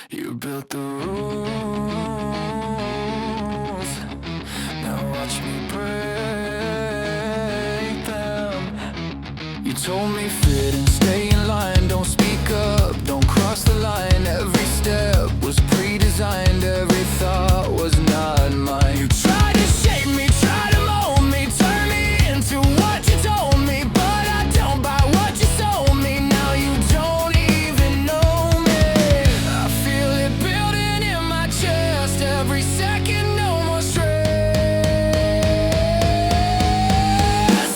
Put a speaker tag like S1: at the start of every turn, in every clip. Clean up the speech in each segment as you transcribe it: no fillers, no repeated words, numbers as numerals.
S1: You built the rules, now watch me break them. You told me fit and stay in line, don't speak up, don't cross the line. Every step was pre-designed, every thought was not mine. You tried to shape me, tried to mold me, turn me into what you told me, but I don't buy what you sold me. Now you don't even know me. I feel it building in my chest, every second, no more stress.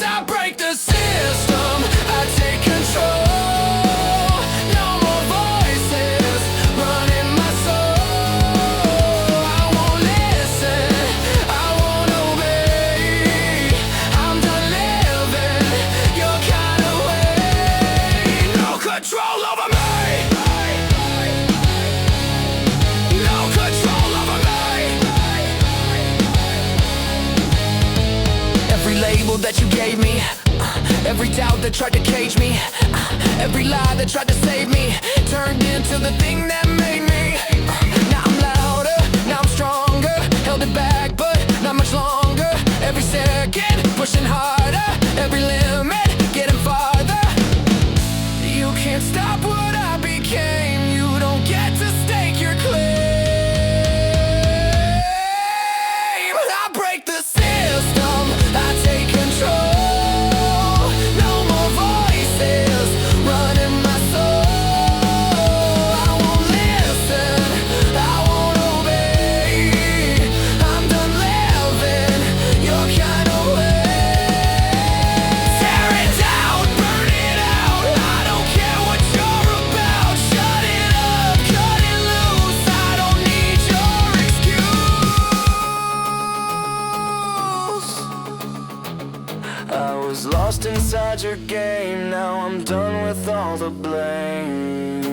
S1: I break the system, I take control. No more voices running my soul. I won't listen, I won't obey. I'm done living your kind of way. No control over me. No control over me. Every label that you gave me, every doubt that tried to cage me, every lie that tried to save me, turned into the thing that made me. Now I'm louder, now I'm stronger, held it back but not much longer. Every second, pushing harder, every limit, getting farther. You can't stop what I became, you don't get to stake your claim. I break the system, I take control. No more voices running my soul. I won't listen, I won't obey. I'm done living your kind of way. Tear it down, burn it out, I don't care what you're about. Shut it up, cut it loose, I don't need your excuse. I was lost inside your game, now I'm done with all the blame.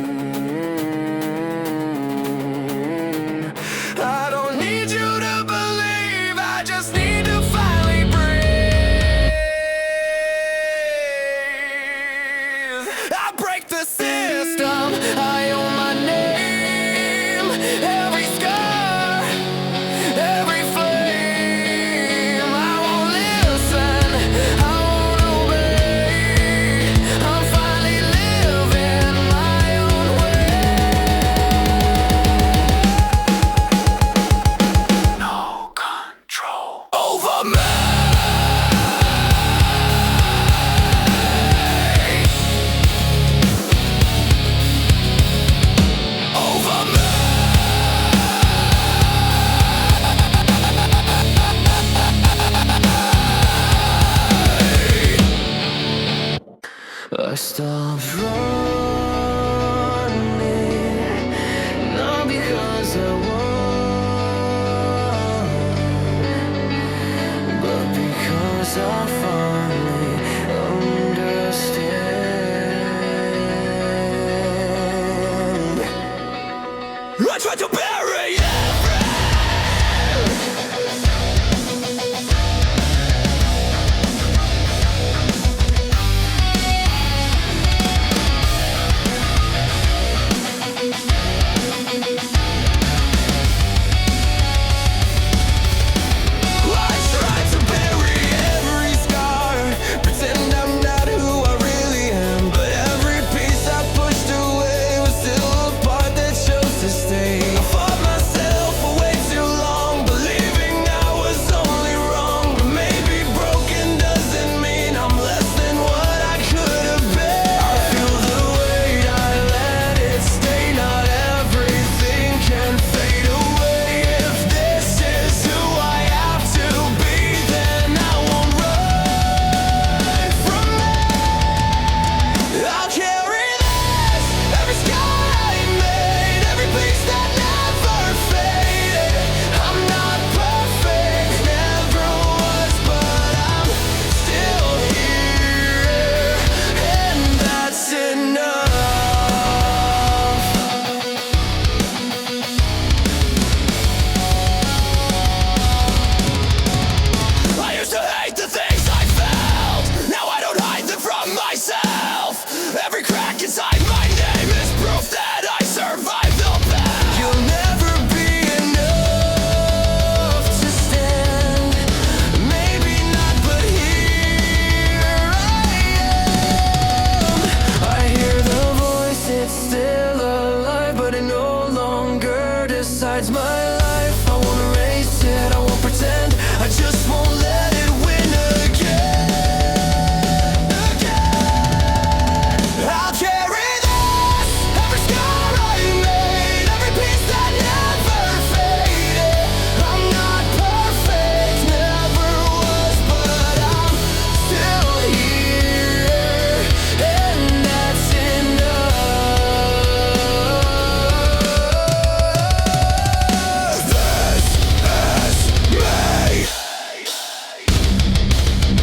S1: I don't need you to believe, I just need to finally breathe. I break the system, I own my name. Every scar, every flame. I won't listen, I won't obey. I'm finally living my own way. No control over me. Over me. I stopped running, not because I won, but because I finally understand. I tried to bury it. I tried to bury every scar, pretend I'm not who I really am, but every piece I pushed away was still a part that chose to stay. I decides my life. I won't erase it, I won't pretend, I just won't let it win again. I'll carry this, every scar I made, every piece that never faded. I'm not perfect, never was, but I'm still here, and that's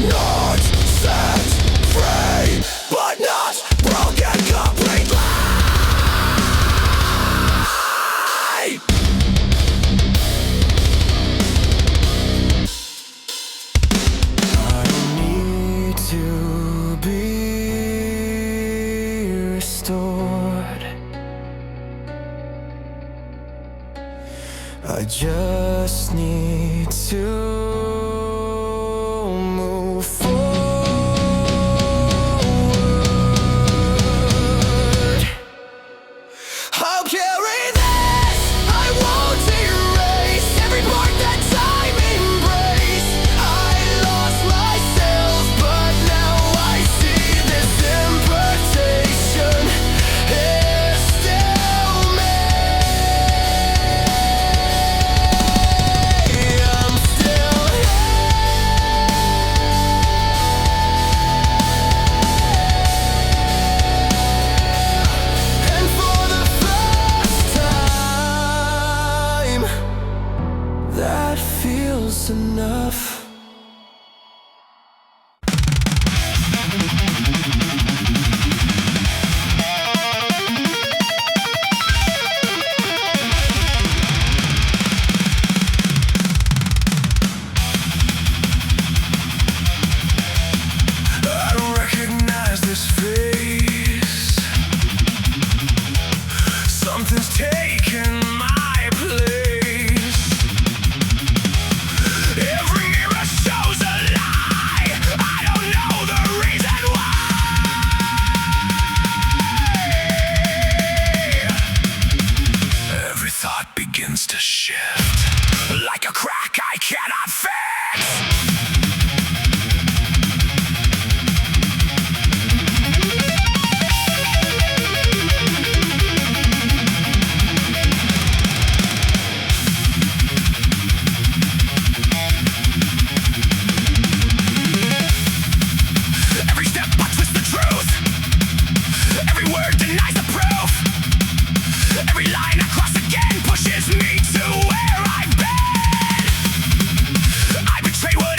S1: not set free, but not broken completely. I don't need to be restored, I just need to move forward. I'll carry this, I won't erase every part that time embraced. I lost myself, but now I see this impertation is still me. I'm still and for the first time, that feels enough. I don't recognize this face. Something's taken my place. Every mirror shows a lie. I don't know the reason why. Every thought begins to shift, like a crack I cannot fix. Every step I twist the truth, every word denies the proof, every line I cross again pushes me to where I've been. I betrayed what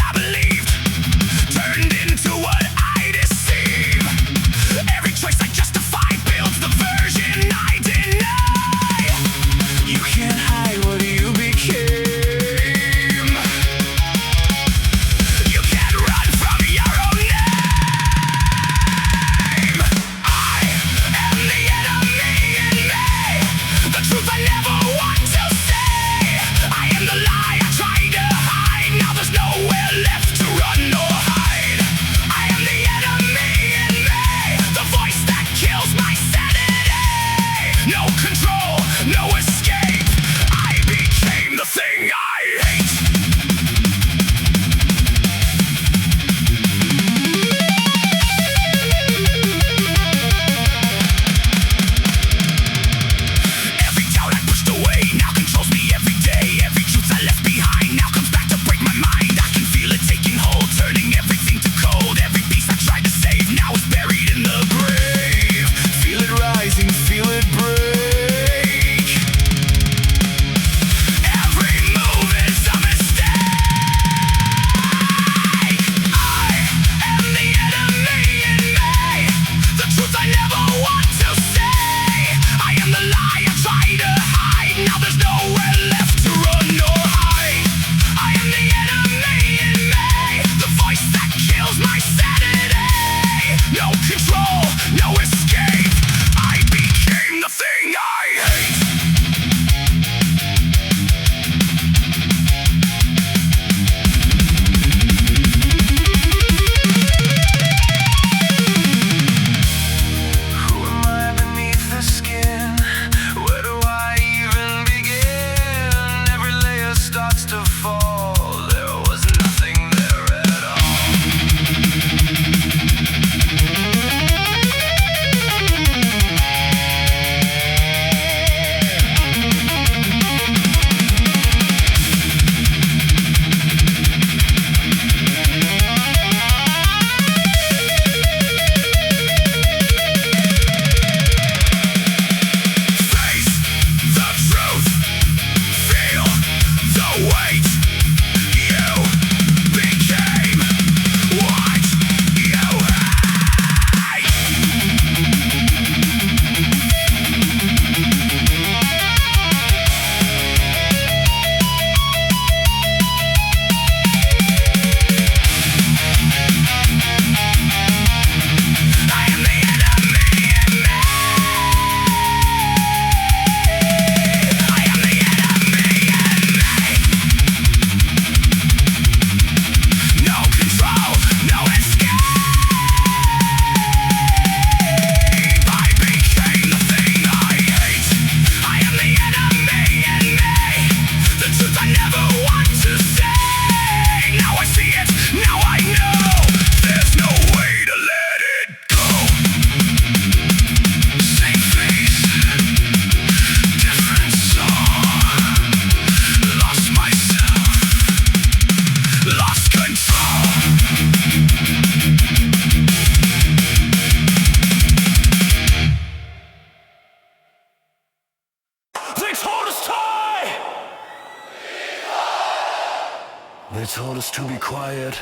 S1: They told us to be quiet.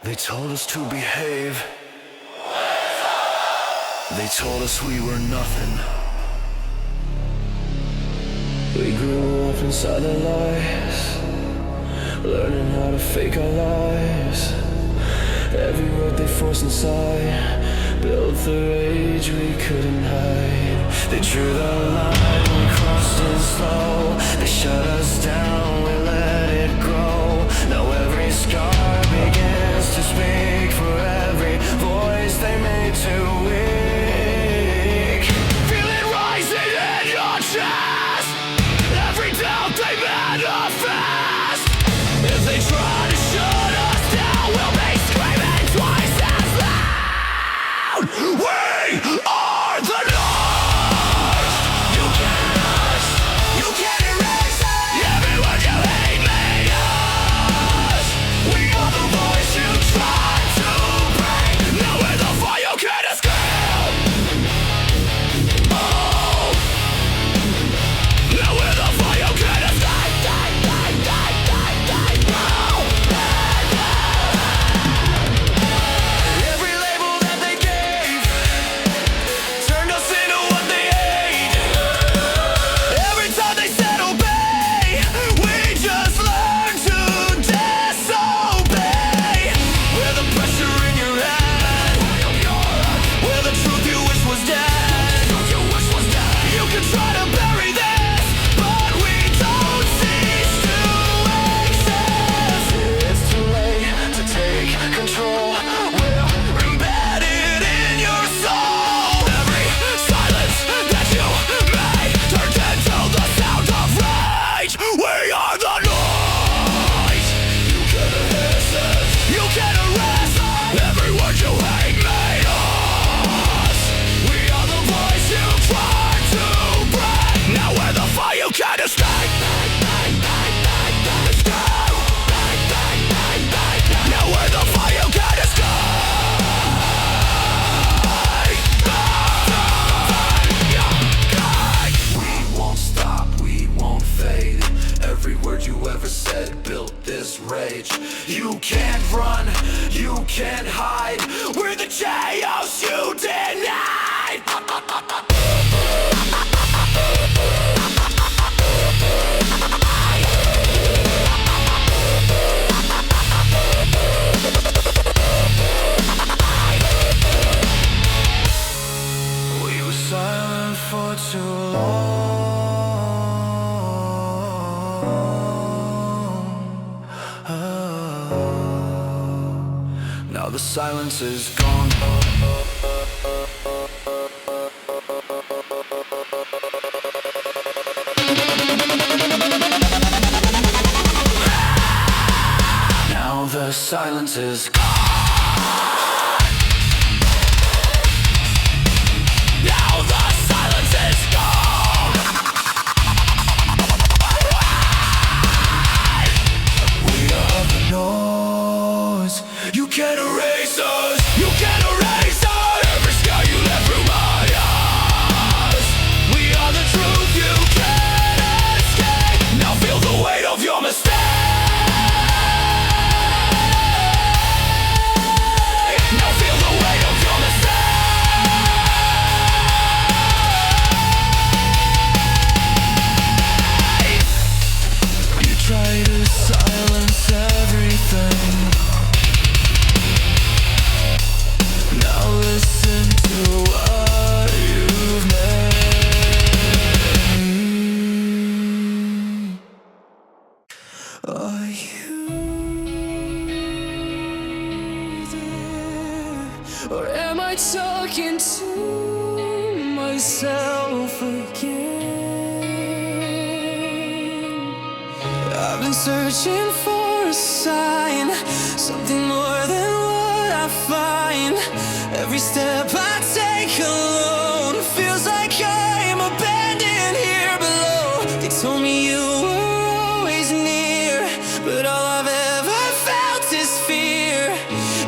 S1: They told us to behave. They told us we were nothing. We grew up inside the lies, learning how to fake our lives. Every word they forced inside built the rage we couldn't hide. They drew the line, we crossed it slow. They shut us down, we let it grow. Now every scar begins to speak for every voice they made too weak. Feel it rising in your chest, every doubt they manifest. If they try to shut us down, we'll be screaming twice as loud. We are the noise. You can't erase us. Every word you hate made us. We are the voice you tried to break. Now we're the fire you can't escape. Oh, now we're the fire you can't escape. Every label that they gave turned us into what they hate. Every time they said obey, we just learned to disobey. We're the pressure in your head, we're the truth you wish was dead. You can try to bury this, but we don't cease to exist. It's too late to take control. We're embedded in your soul. Every silence that you made turned into the sound of rage. We are the noise. You can't erase us. You can't erase us. Every word you hate made us. We are the voice you tried to break. Now we're the fire you can't escape. Now we're the fire you can't escape. We won't stop, we won't fade. Every word you ever said built this rage. You can't run, you can't hide. We're the chaos you denied. We were silent for too long. Now the silence is gone. Now the silence is gone. Now the silence is gone. We are the noise. You can't erase us. You can't erase us. Every scar you left through my eyes. We are the truth you can't escape. Now feel the weight of your mistake. Now feel the weight of your mistake. You try to silence everything. Now listen to what you've made. Are you there? Or am I talking to myself again? I've been searching for a sign, something more than what I find. Every step I take alone feels like I'm abandoned here below. They told me you were always near, but all I've ever felt is fear.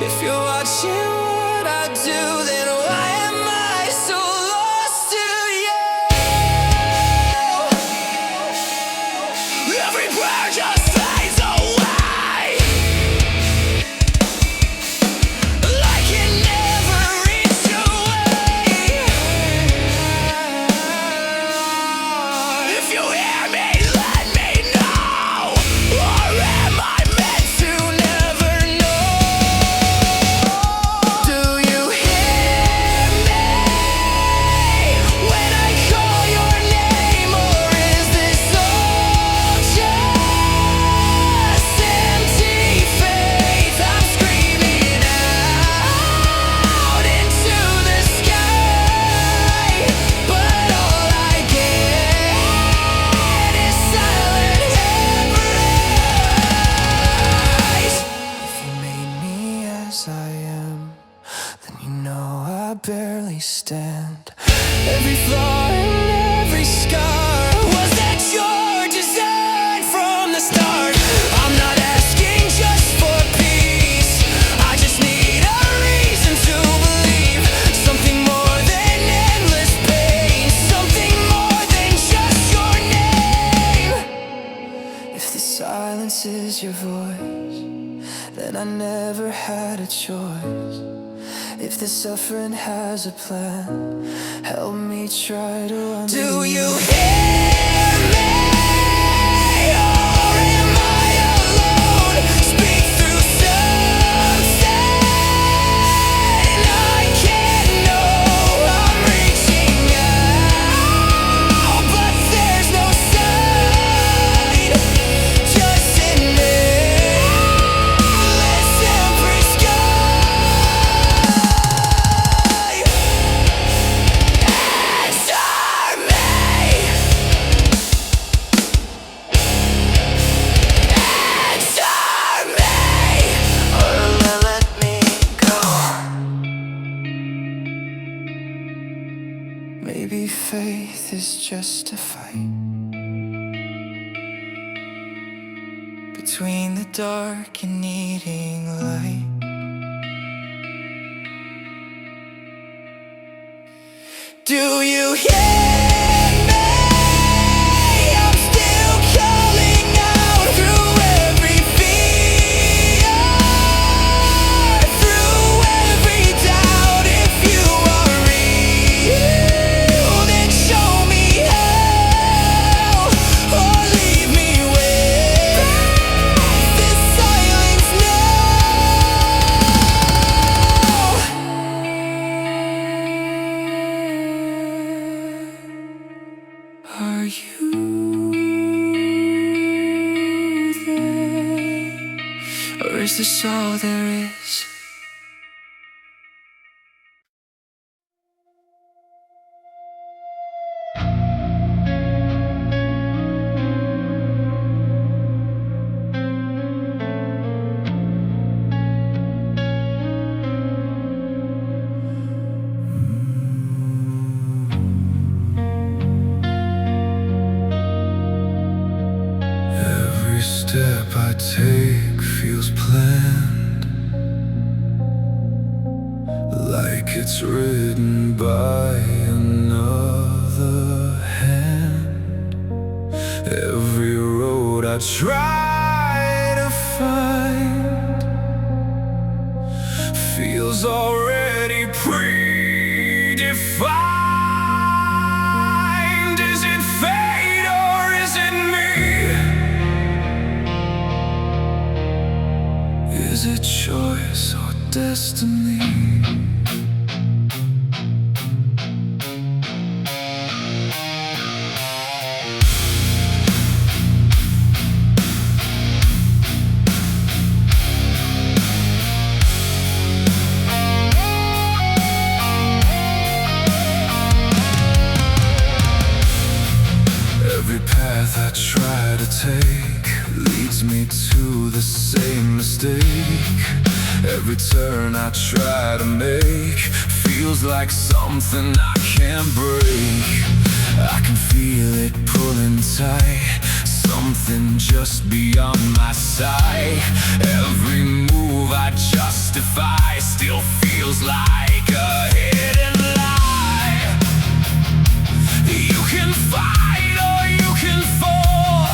S1: If you're watching what I do, then why am I so lost to you? Every prayer just your voice, then I never had a choice. If the suffering has a plan, help me try to understand. Do you hear me? Or am I alone? Speak through sunset. I can't know I'm reaching out, but there's no sign. Just in me, listen, prescribe. Maybe faith is just a fight between the dark and needing light. Do you hear me? I'm still calling out through every fear, through every doubt. If you are real, then show me how, or leave me with this silence now. Are you there? Or is this all there is? Every step I take feels planned, like it's written by another hand. Every road I try to find feels already predefined. Is it fate or is it me? Is it choice or destiny? Every path I try to take leads me to the same mistake. Every turn I try to make feels like something I can't break. I can feel it pulling tight, something just beyond my sight. Every move I justify still feels like a hidden lie. You can fight or you can fall,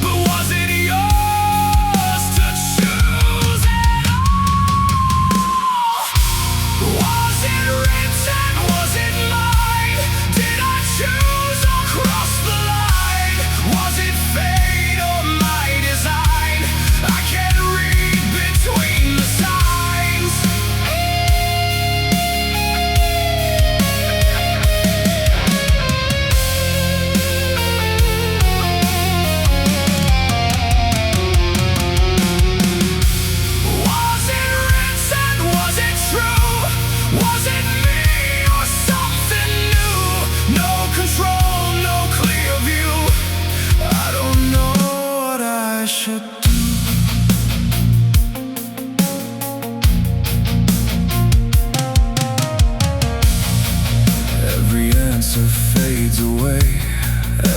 S1: but was it yours to choose at all? Was it written? Was it mine? Did I choose or cross the line? Was it fate or my design? I can't read between the signs. Was it written? Was it true? Was it me or something new? No control, no clear view. I don't know what I should do. Every answer fades away,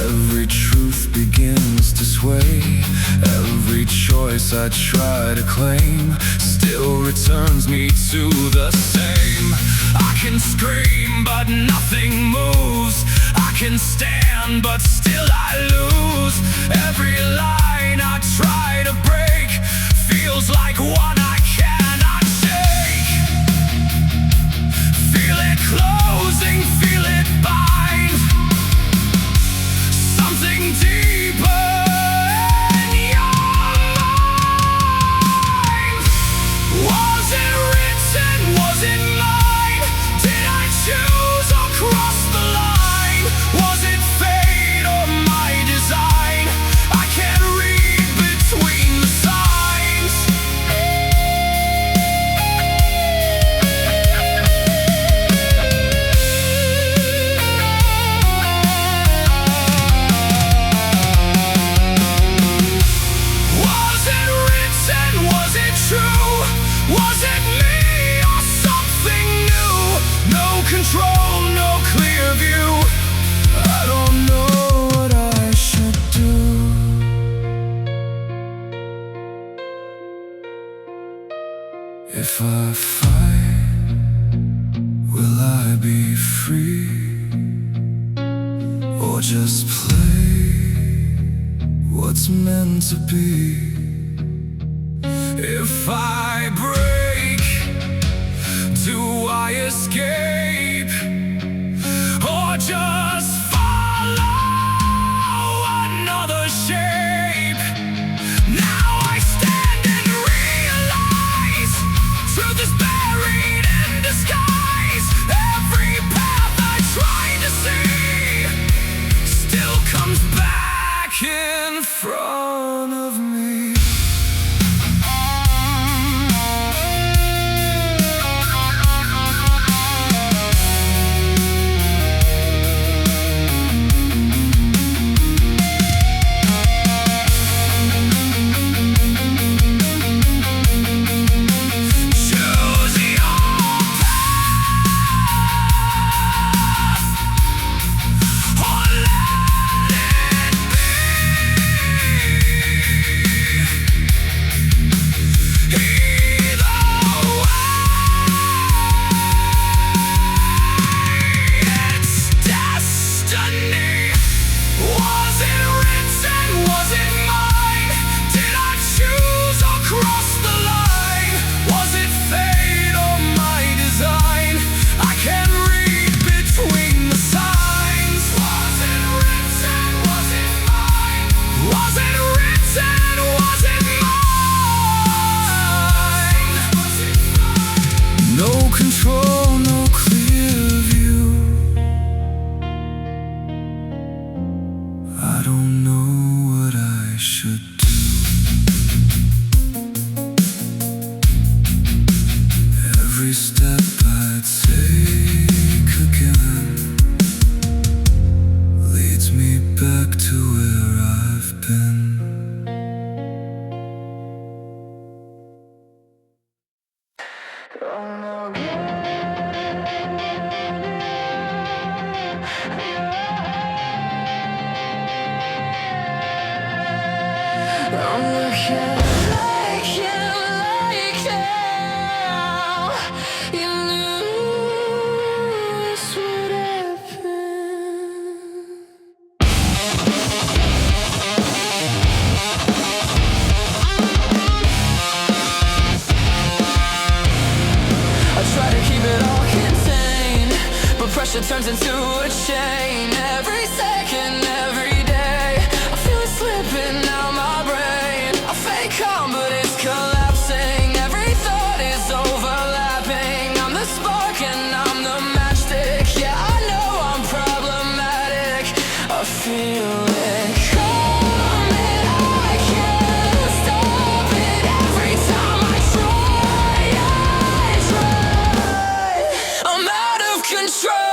S1: every truth begins to sway. Every choice I try to claim still returns me to the same. I can scream but nothing moves. I can stand but still I lose. Every line I or just play what's meant to be. If I break, do I escape, or just follow another shape? Now I stand and realize truth is buried in disguise. Every path I tried to see still comes back in front of me. Control, no clear view. I don't know what I should do. Every step I take again leads me back to where I've been. I'm looking like how you knew this would happen. I try to keep it all contained, but pressure turns into a chain. Every second, every day, I feel it slipping out my brain. I fake calm, but it's collapsing. Every thought is overlapping. I'm the spark and I'm the matchstick. Yeah, I know I'm problematic. I feel it coming, I can't stop it. Every time I try, I'm out of control.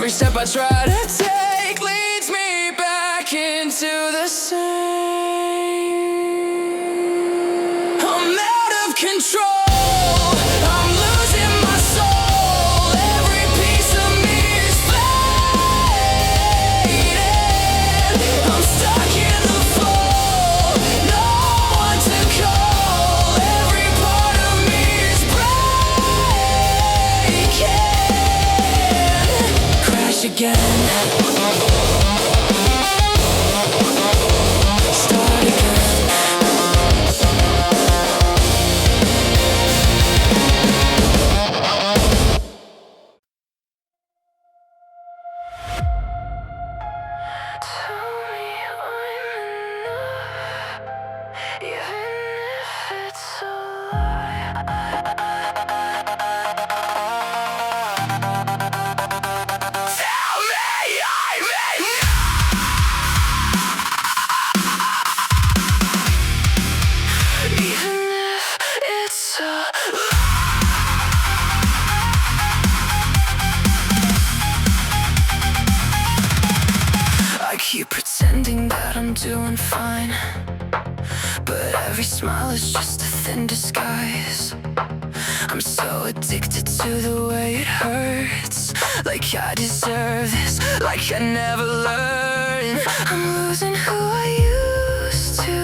S1: Every step I try to take leads me back into the same. I'm out of control, I'm losing my soul. Every piece of me is fading. I'm stuck in the flow, no one to call. Every part of me is breaking. Crash again. Start again. Tell me I'm enough, even if it's a lie. Tell me I'm enough, even if it's a lie. I keep pretending that I'm doing fine, but every smile is just a thin disguise. I'm so addicted to the way it hurts, like I deserve this, like I never learned. I'm losing who I used to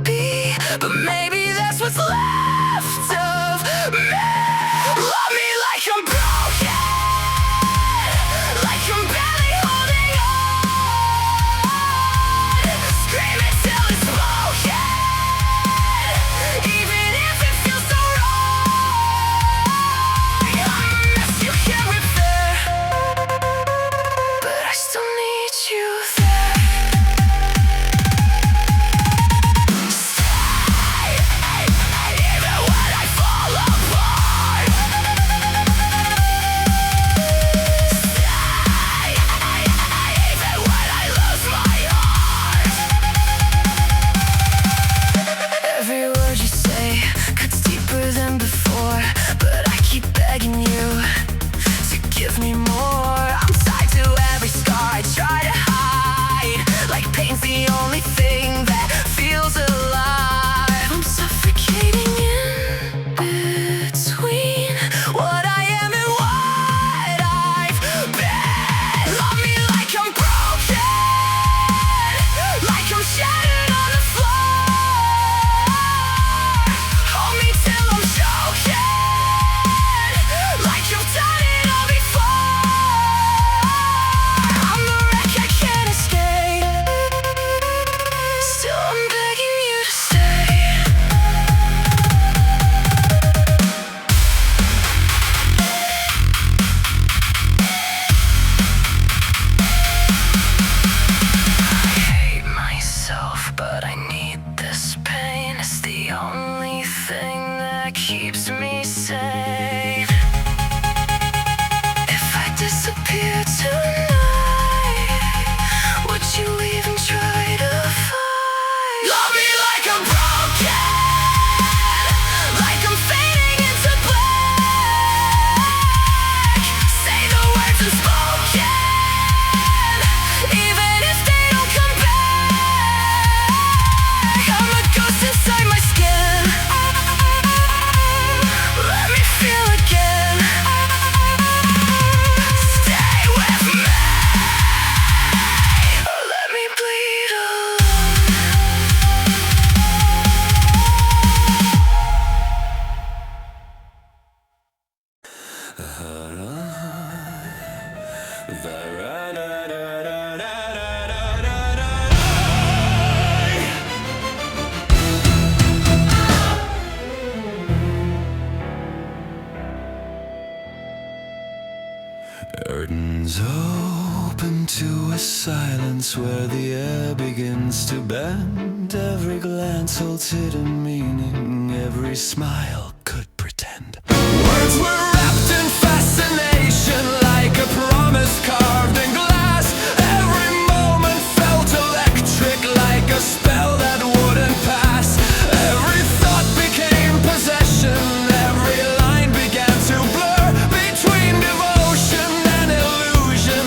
S1: be, but maybe that's what's left of me. Love me like I'm broken, like I'm barely holding on. Scream it till it's spoken, even if it feels so wrong. I'm a mess you can't repair, but I still need you there. Stay, even when I fall apart. Stay, even when I lose my heart. Every word you say cuts deeper than before, but I keep begging you to give me more. I'm tied to every scar I try to hide, like pain's the only thing that feels alive. I'm suffocating in between what I am and what I've been. Love me like I'm broken, like I'm shattered on the floor. Hold me till I'm choking, like you've done it all before. I'm the wreck I can't escape, still I'm begging you to stay. I hate myself, but I need this pain. It's the only thing that keeps me sane. If I disappear tonight, would you even try to fight? Love me like I'm broken, like I'm fading into black. Say the words unspoken, even if they don't come back. I'm a ghost inside my skin, let me feel again. Stay with me, let me bleed alone.
S2: Curtains open to a silence where the air begins to bend. Every glance holds hidden meaning, every smile could pretend.
S1: Words were wrapped in fascination, like a promise carved in glass. Every moment felt electric, like a spell that wouldn't pass. Every thought became possession, every line began to blur between devotion and illusion.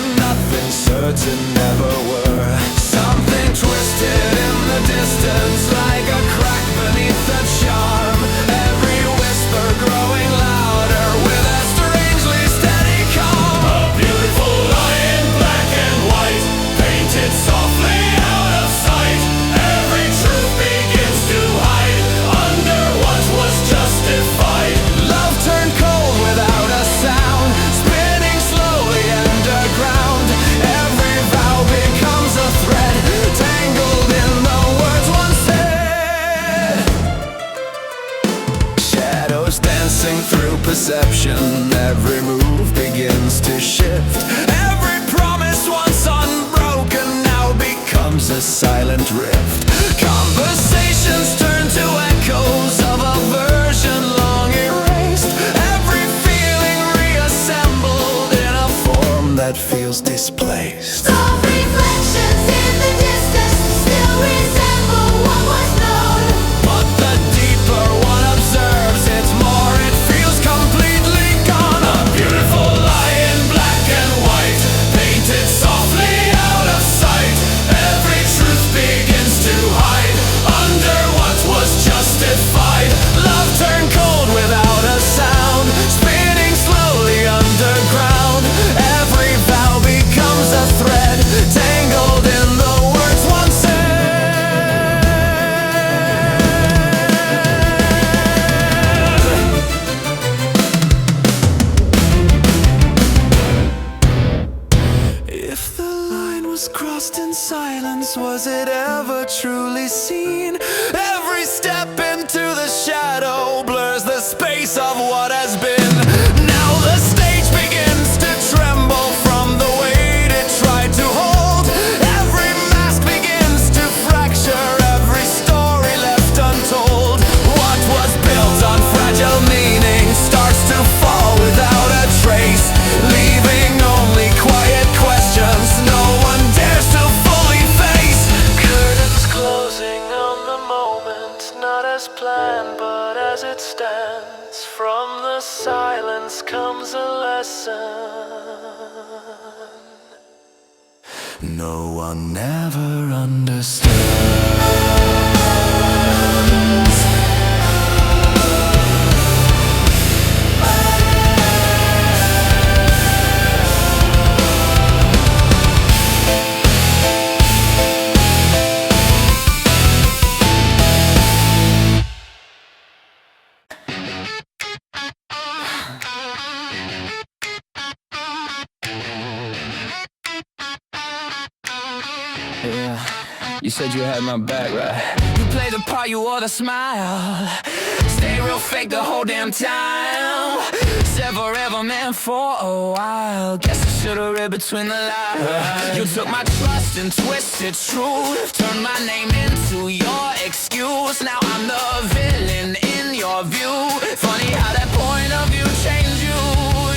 S2: every shift. Every promise once unbroken now becomes a silent rift. Conversations turn to echoes of a version long erased. Every feeling reassembled in a form that feels displaced.
S3: Soft reflections in the distance still resemble what was known.
S2: But the deeper one observes, it's more, it feels completely gone. A beautiful lie in black and white, painted softly out of sight. Every truth begins to hide under what was justified. Love turned cold without a sound, spinning slowly underground. Every vow becomes a thread, tangled in the words once said. If the line was crossed in silence, was it ever truly seen? Every step into the shadow blurs the space of what has been. Now the stage begins to tremble from the weight it tried to hold. Every mask begins to fracture, every story left untold. What was built on fragile meaning starts to fall without a trace, leaving only quiet questions no one dares to fully face. Curtains closing on the moment, not as planned but as it stands. From the silence comes a lesson no one ever understands.
S1: Yeah, you said you had my back, right? You play the part, you wore the smile. Stay real fake the whole damn time. Said forever, man, for a while. Guess I should've read between the lines. You took my trust and twisted truth, turned my name into your excuse. Now I'm the villain in your view. Funny how that point of view changed you.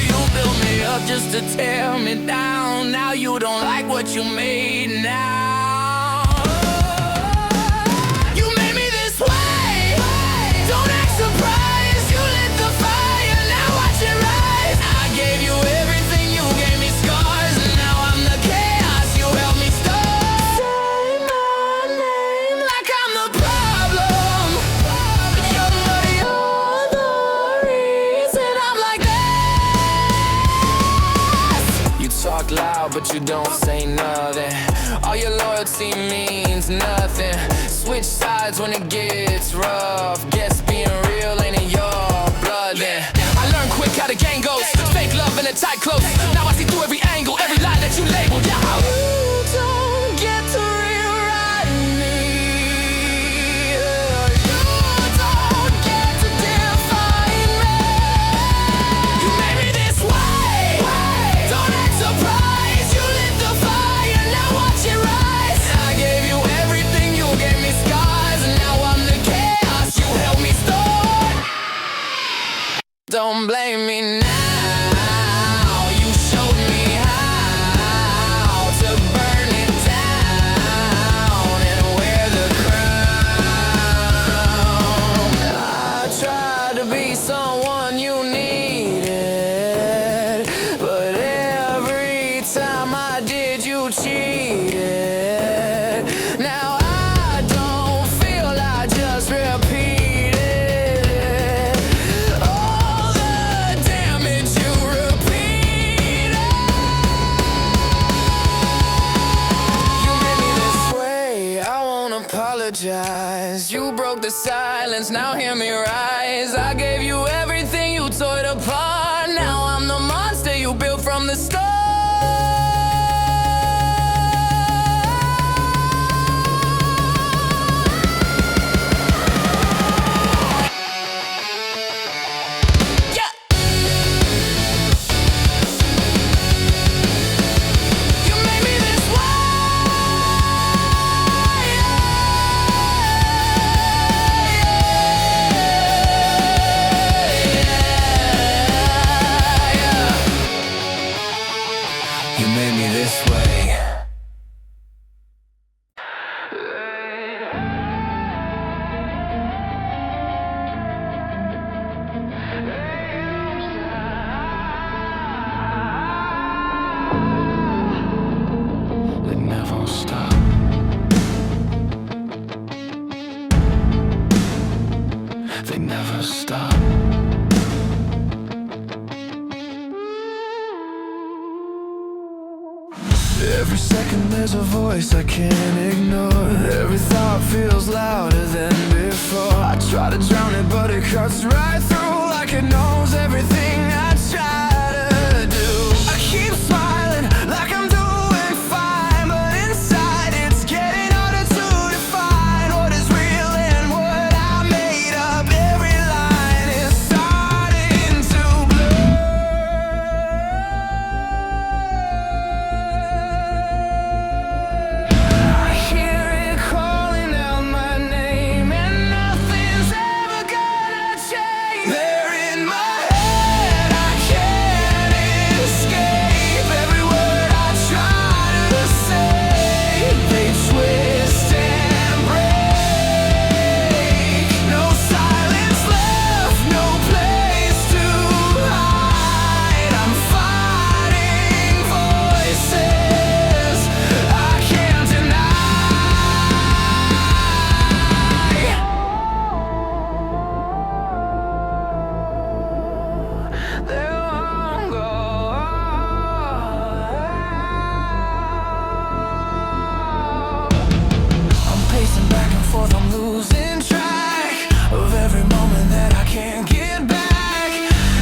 S1: You built me up just to tear me down. Now you don't like what you made now. You made me this way. Don't act surprised. You lit the fire, now watch it rise. I gave you everything, you gave me scars. Now I'm the chaos, you helped me start. Say my name like I'm the problem. You're the reason I'm like this. You talk loud, but you don't say nothing. All your loyalty means nothing. Switch sides when it gets rough. Guess being real ain't in your blood then. I learned quick how the game goes. Fake love in a tight close. Now I see through every angle, every lie that you labeled. Yeah. You don't get to rewrite me. You don't get to define me. You made me this way. Don't act surprised. You lit the fire, now watch it rise. I gave you everything, you gave me scars. Now I'm the chaos, you helped me start. Don't blame me now. You showed me how to burn it down and wear the crown. I tried to be someone you needed, but every time I did, you cheated. Now I don't feel, I just repeated all the damage you repeated. You made me this way, I won't apologize. You broke the silence, now hear me rise. I gave you everything, you tore it apart. Now I'm the monster you built from the start. Yeah. You made me this way. They never stop. They never stop. Every second there's a voice I can't ignore. Every thought feels louder than before. I try to drown it, but it cuts right through, like it knows everything I try to do. I keep smiling like I'm doing fine, but inside it's getting harder to define what is real and what I made up. Every line is starting to blur. I hear it calling out my name, and nothing's ever gonna change. They're in my head, I can't escape. Every word I try to say, they twist and break. No silence left, no place to hide. I'm fighting voices I can't deny. They won't go. I'm pacing back and forth, I'm losing track of every moment that I can't get back.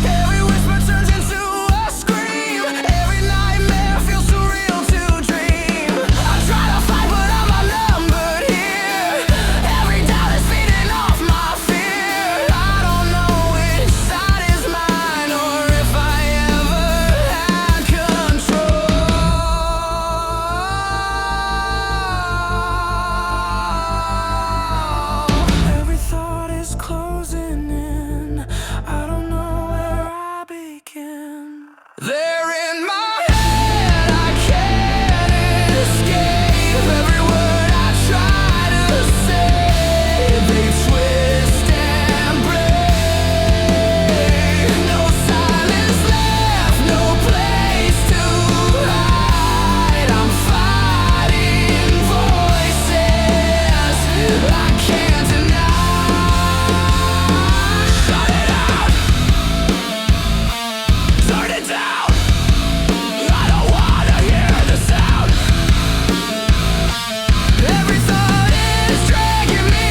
S1: Every whisper turns into a scream. Every nightmare feels too real to dream. I try to fight, but I'm outnumbered here. Every doubt is feeding off my fear. I don't know which side is mine, or if I ever had control. Every thought is closing in. I don't know where I begin. They're in my head, I can't escape. Every word I try to say, they twist and break. No silence left, no place to hide. I'm fighting voices I can't deny. Shut it out, turn it down. I don't wanna hear the sound. Every thought is dragging me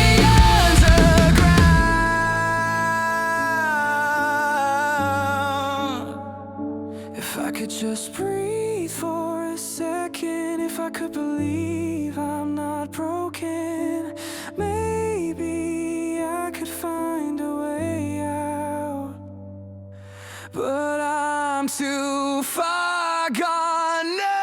S1: underground. If I could just breathe for a second, if I could believe I'm not broken, maybe I could find a way out. But I'm too far gone now.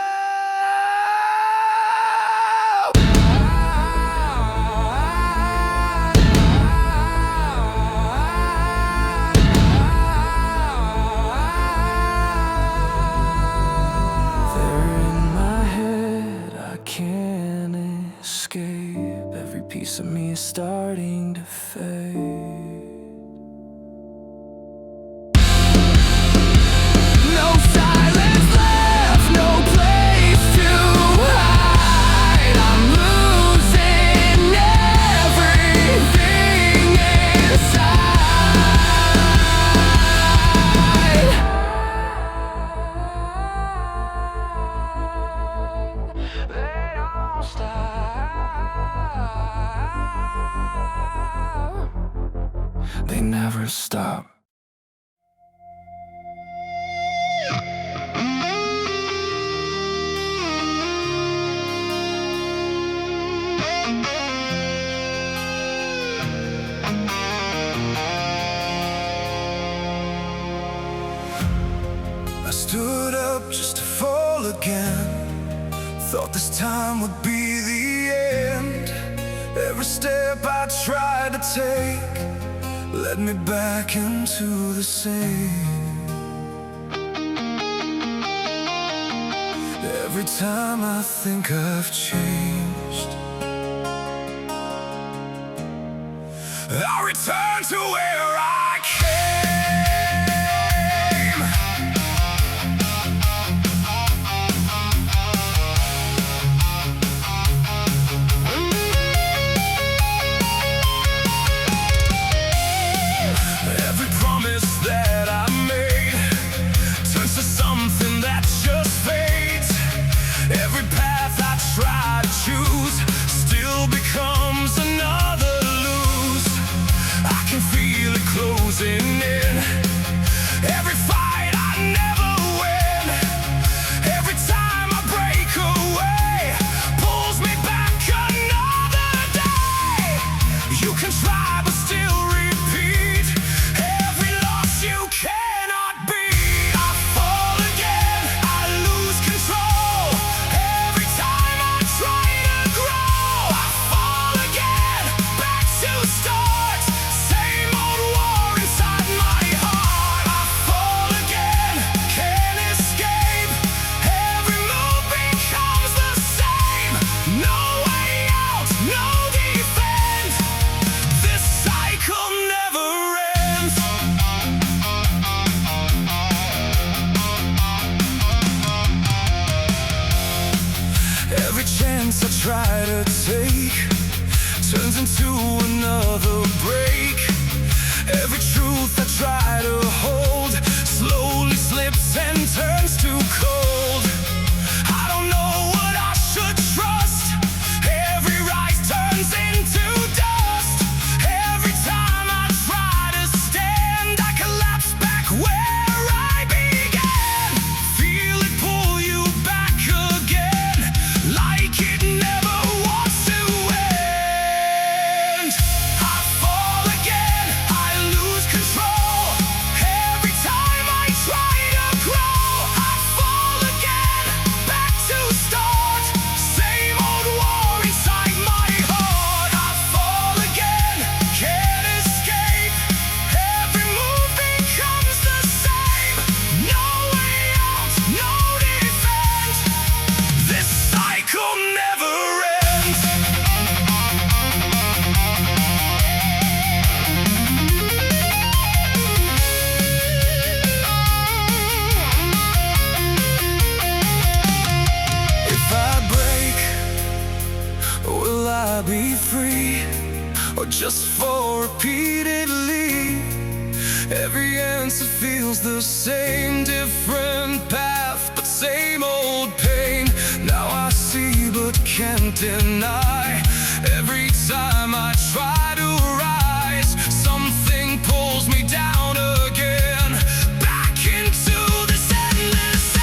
S1: They're in my head, I can't escape. Every piece of me is starting to fade. No silence left, no place to hide. I'm losing everything inside. They don't stop. They never stop. I stood up just to fall again. Thought this time would be the end. Every step I tried to take led me back into the same.
S2: Every time I think I've changed, I return to where I came. Every promise that I made turns to something that just fades. Every path I try to choose still becomes another lose. I can feel it closing in. Every fight I never win. Every time I break away pulls me back another day. You can try but still repeat. Every loss you cannot beat. I fall again, I lose control. Every time I try to grow, I fall again, back to start. Same old war inside my heart. I fall again, can't escape. Every move becomes the same. No way out, no defense. This cycle never ends. Every chance I try to take turns into another break. Every truth I try to hold slowly slips and turns to cold. I don't know what I should trust. Every rise turns into dust. Every time I try to stand, I collapse back where I began. Feel it pull you back again, like it never wants to end. I fall again, I lose control. Every time I try to grow, I fall again, back to start. Same old war inside my heart. I fall again, can't escape. Every move becomes the same. No way out, no defense. This cycle never ends. If I break, will I be free? Or just fall repeatedly? Every answer feels the same, different path, but same old pain. Now I see but can't deny. Every time I try to rise, something pulls me down again, back into this endless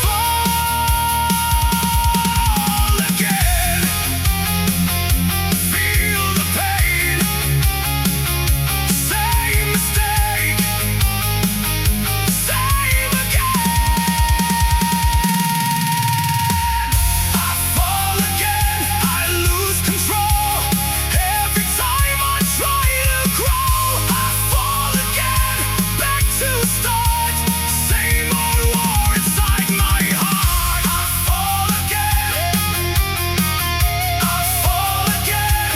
S2: fall again. Feel the pain. Same mistake. Same again. I fall again, I lose control. Every time I try to grow, I fall again, back to start. Same old war inside my heart. I fall again, I fall again,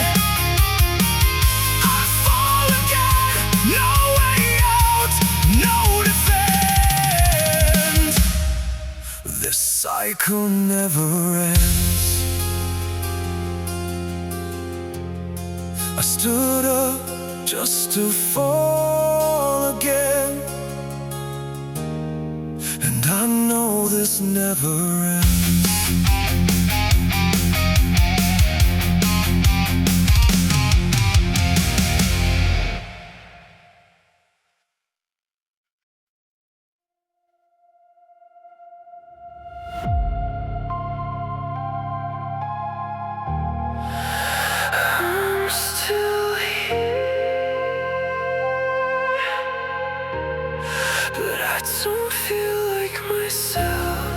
S2: I fall again. No way out, no defense. This cycle never ends. I stood up just to fall again, and I know this never ends. but I don't feel like myself.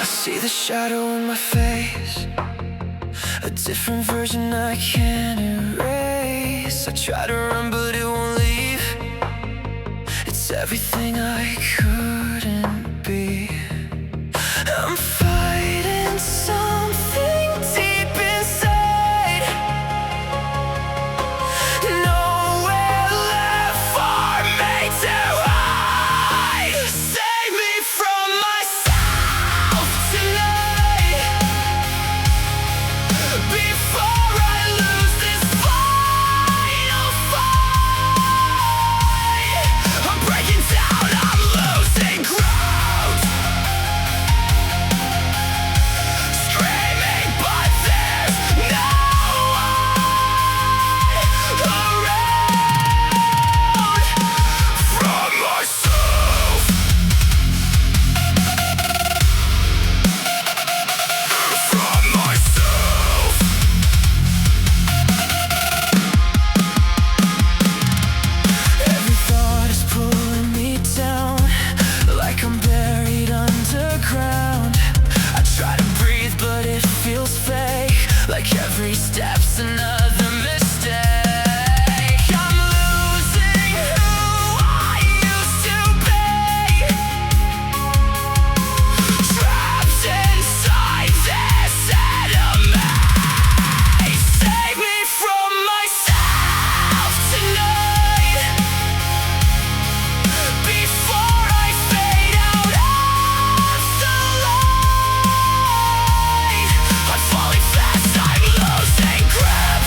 S2: See the shadow in my face, a different version I can't erase. I try to run but it won't leave. It's everything I couldn't be. I'm fighting something deep inside. Nowhere left for me to hide. Save me from myself tonight, before I lose this final fight. I'm breaking down, I'm losing ground, screaming but there's no one around. From myself, from myself. Every thought is pulling me down, like I'm buried underground. I try to breathe but it feels fake, like every step's another mistake. I'm losing who I used to be, trapped inside this enemy. Save me from myself tonight, before I fade out of the light. I'm falling fast, I'm losing grip.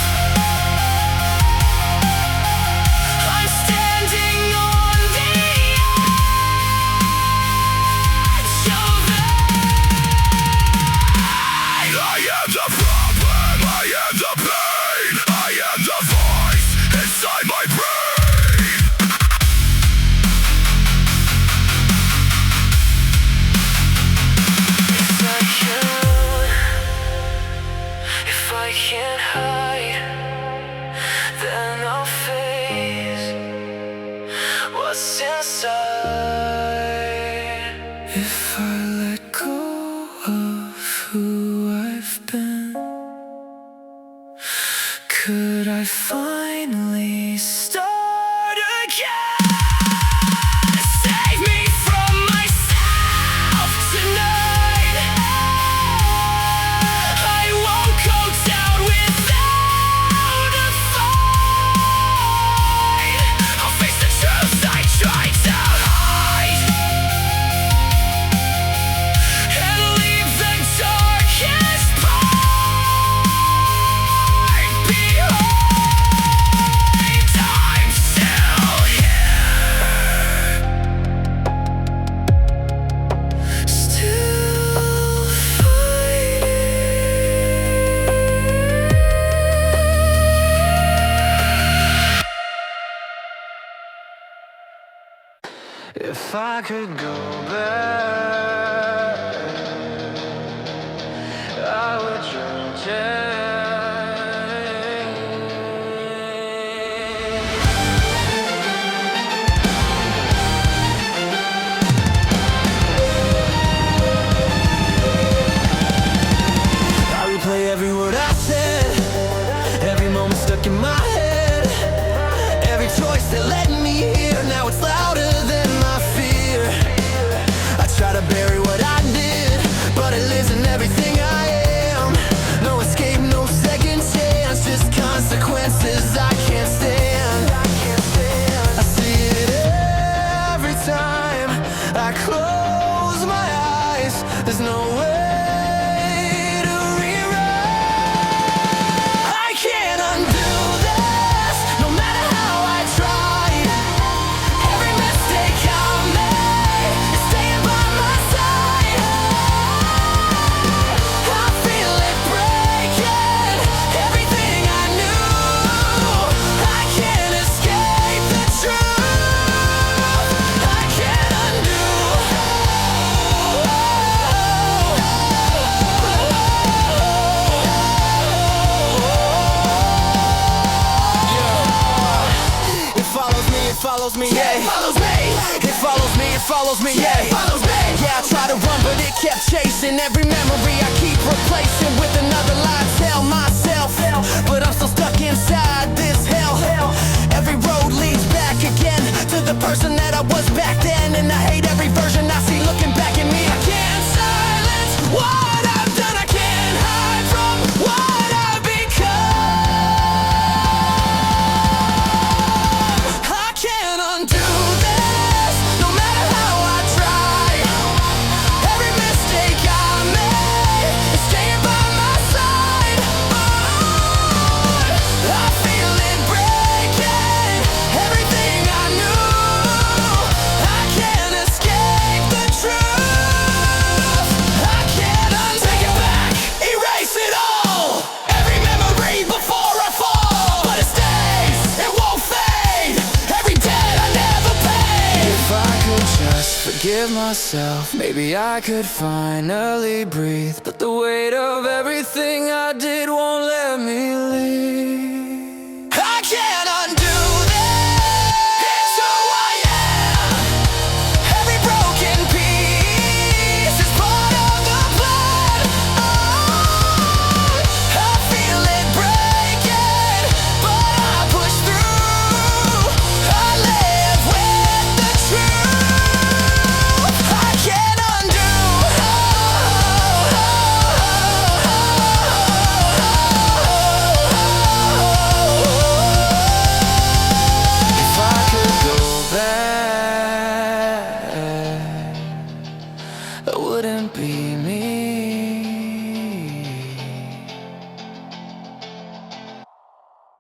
S2: I'm standing on the edge of it. I am the problem, I am the pain, I am the voice inside my brain. If I can't hide, then I'll face what's inside. If I let go of who I've been, could I finally start again? Save me from myself tonight. I won't go down without a fight. I'll face the truth I tried to hide, and leave the darkest part behind. I'm still here, still fighting. If I could go back, I would change. I replay every word I said, every moment stuck in my head, every choice that led me here. Now it's louder than my fear. I try to bury
S1: follows me. It follows me, it follows me, yeah, it follows me. Yeah, I tried to run, but it kept chasing. Every memory I keep replacing with another lie. Tell myself, but I'm still stuck inside this hell. Every road leads back again to the person that I was back then, and I hate every version I see looking back at me. I can't silence what I've done. I can't hide from what I've become. I can't undo this, no matter how I try. Every mistake I made is staying by my side. I feel it breaking everything I knew. I can't escape the truth. I can't take it back, erase it all. Every memory before I fall, but it stays, it won't fade. Every debt I never paid. If I could just forgive myself, maybe I could finally breathe. But the weight of everything I did won't let me leave.